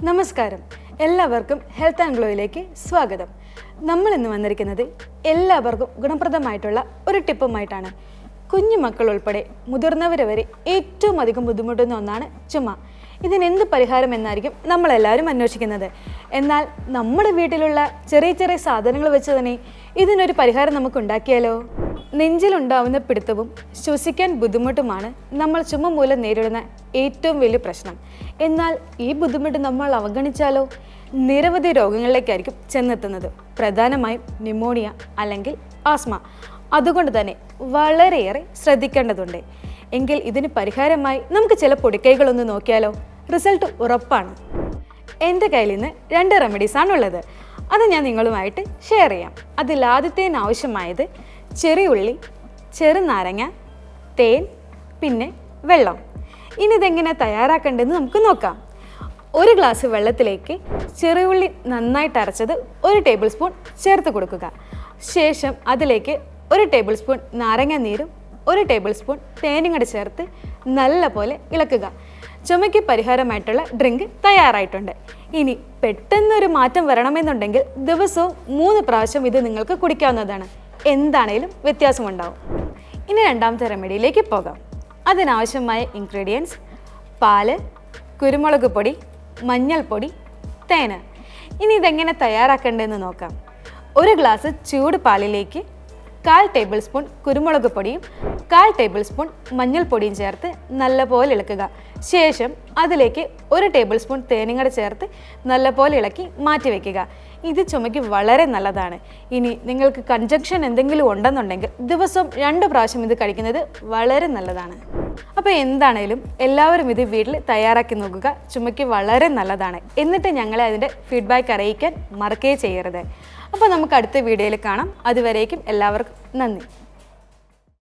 നമസ്കാരം, എല്ലാവർക്കും health and ഗ്ലോയിലേക്ക് സ്വാഗതം. നമ്മൾ ഇന്ന് വന്നിരിക്കുന്നത് എല്ലാവർക്കും ഗുണപ്രദമായിട്ടുള്ള ഒരു ടിപ്പുമായിട്ടാണ്. കുഞ്ഞു മക്കൾ ഉൾപ്പെടെ മുതിർന്നവർ വരെ ഏറ്റവും അധികം ബുദ്ധിമുട്ടുന്ന ഒന്നാണ് ചുമ. ഇതിനെന്ത് പരിഹാരം എന്നായിരിക്കും നമ്മളെല്ലാവരും അന്വേഷിക്കുന്നത്. എന്നാൽ നമ്മുടെ വീട്ടിലുള്ള ചെറിയ ചെറിയ സാധനങ്ങൾ വെച്ച് തന്നെ ഇതിനൊരു പരിഹാരം നമുക്ക് ഉണ്ടാക്കിയാലോ? നെഞ്ചിലുണ്ടാവുന്ന പിടുത്തവും ശ്വസിക്കാൻ ബുദ്ധിമുട്ടുമാണ് നമ്മൾ ചുമ മൂലം നേരിടുന്ന ഏറ്റവും വലിയ പ്രശ്നം. എന്നാൽ ഈ ബുദ്ധിമുട്ട് നമ്മൾ അവഗണിച്ചാലോ നിരവധി രോഗങ്ങളിലേക്കായിരിക്കും ചെന്നെത്തുന്നത്. പ്രധാനമായും ന്യൂമോണിയ അല്ലെങ്കിൽ ആസ്മ. അതുകൊണ്ട് തന്നെ വളരെയേറെ ശ്രദ്ധിക്കേണ്ടതുണ്ട്. എങ്കിൽ ഇതിന് പരിഹാരമായി നമുക്ക് ചില പൊടിക്കൈകളൊന്ന് നോക്കിയാലോ? റിസൾട്ട് ഉറപ്പാണ്. എൻ്റെ കയ്യിൽ നിന്ന് 2 റെമഡീസാണുള്ളത്. അത് ഞാൻ നിങ്ങളുമായിട്ട് ഷെയർ ചെയ്യാം. അതിലാദ്യത്തേന് ആവശ്യമായത് ചെറിയുള്ളി, ചെറുനാരങ്ങ, തേൻ, പിന്നെ വെള്ളം. ഇനി ഇതെങ്ങനെ തയ്യാറാക്കേണ്ടതെന്ന് നമുക്ക് നോക്കാം. 1 ഗ്ലാസ് വെള്ളത്തിലേക്ക് ചെറിയുള്ളി നന്നായിട്ട് അരച്ചത് 1 ടേബിൾ സ്പൂൺ ചേർത്ത് കൊടുക്കുക. ശേഷം അതിലേക്ക് 1 ടേബിൾ സ്പൂൺ നാരങ്ങ നീരും 1 ടേബിൾ സ്പൂൺ തേനും കൂടി ചേർത്ത് നല്ലപോലെ ഇളക്കുക. ചുമയ്ക്ക് പരിഹാരമായിട്ടുള്ള ഡ്രിങ്ക് തയ്യാറായിട്ടുണ്ട്. ഇനി പെട്ടെന്നൊരു മാറ്റം വരണമെന്നുണ്ടെങ്കിൽ ദിവസവും 3 പ്രാവശ്യം ഇത് നിങ്ങൾക്ക് കുടിക്കാവുന്നതാണ്. എന്താണേലും വ്യത്യാസമുണ്ടാവും. ഇനി രണ്ടാമത്തെ റെമഡിയിലേക്ക് പോകാം. അതിനാവശ്യമായ ഇൻഗ്രീഡിയൻസ്: പാല്, കുരുമുളക് പൊടി, മഞ്ഞൾപ്പൊടി, തേന്. ഇനി ഇതെങ്ങനെ തയ്യാറാക്കേണ്ടതെന്ന് നോക്കാം. 1 ഗ്ലാസ് ചൂട് പാലിലേക്ക് 1/4 ടേബിൾ സ്പൂൺ കുരുമുളക് പൊടിയും 1/4 ടേബിൾ സ്പൂൺ മഞ്ഞൾപ്പൊടിയും ചേർത്ത് നല്ലപോലെ ഇളക്കുക. ശേഷം അതിലേക്ക് 1 ടേബിൾ സ്പൂൺ തേനും കൂടെ ചേർത്ത് നല്ലപോലെ ഇളക്കി മാറ്റി വയ്ക്കുക. ഇത് ചുമയ്ക്ക് വളരെ നല്ലതാണ്. ഇനി നിങ്ങൾക്ക് കൺജക്ഷൻ എന്തെങ്കിലും ഉണ്ടെന്നുണ്ടെങ്കിൽ ദിവസവും 2 പ്രാവശ്യം ഇത് കഴിക്കുന്നത് വളരെ നല്ലതാണ്. അപ്പോൾ എന്താണേലും എല്ലാവരും ഇത് വീട്ടിൽ തയ്യാറാക്കി നോക്കുക. ചുമയ്ക്ക് വളരെ നല്ലതാണ്. എന്നിട്ട് ഞങ്ങളെ അതിൻ്റെ ഫീഡ്ബാക്ക് അറിയിക്കാൻ മറക്കുകയും ചെയ്യരുത്. അപ്പോൾ നമുക്ക് അടുത്ത വീഡിയോയിൽ കാണാം. അതുവരേക്കും എല്ലാവർക്കും നന്ദി.